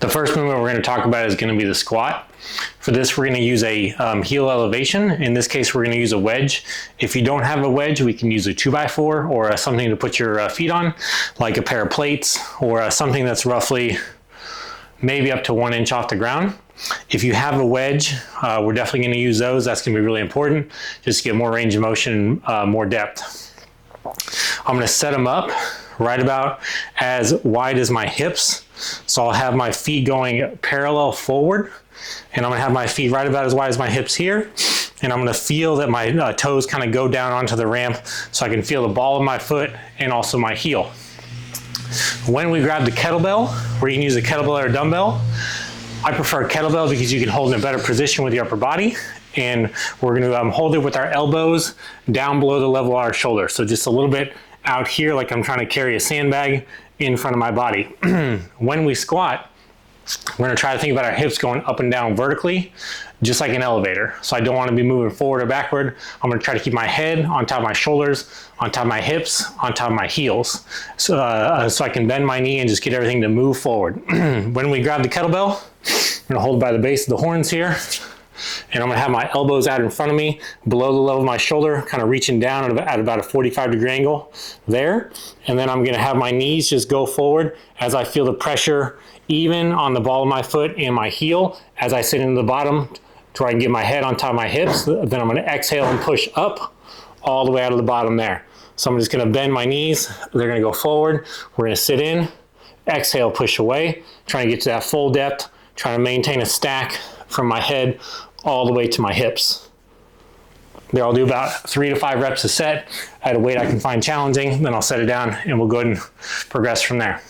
The first movement we're going to talk about is going to be the squat. For this, we're going to use a heel elevation. In this case, we're going to use a wedge. If you don't have a wedge, we can use a 2x4 or something to put your feet on, like a pair of plates or something that's roughly maybe up to 1 inch off the ground. If you have a wedge, we're definitely going to use those. That's going to be really important, just to get more range of motion, more depth. I'm going to set them up right about as wide as my hips. So I'll have my feet going parallel forward, and I'm going to have my feet right about as wide as my hips here. And I'm going to feel that my toes kind of go down onto the ramp so I can feel the ball of my foot and also my heel. When we grab the kettlebell, where you can use a kettlebell or a dumbbell, I prefer kettlebell because you can hold in a better position with your upper body. And we're going to hold it with our elbows down below the level of our shoulders. So just a little bit out here, like I'm trying to carry a sandbag in front of my body. When we squat, we're going to try to think about our hips going up and down vertically, just like an elevator. So I don't want to be moving forward or backward. I'm going to try to keep my head on top of my shoulders, on top of my hips, on top of my heels. So I can bend my knee and just get everything to move forward. When we grab the kettlebell, I'm going to hold by the base of the horns here. And I'm going to have my elbows out in front of me, below the level of my shoulder, kind of reaching down at about a 45-degree angle there. And then I'm going to have my knees just go forward as I feel the pressure even on the ball of my foot and my heel as I sit into the bottom to where I can get my head on top of my hips. Then I'm going to exhale and push up all the way out of the bottom there. So I'm just going to bend my knees. They're going to go forward. We're going to sit in, exhale, push away, trying to get to that full depth, trying to maintain a stack from my head all the way to my hips. There, I'll do about 3 to 5 reps a set at a weight I can find challenging. Then I'll set it down and we'll go ahead and progress from there.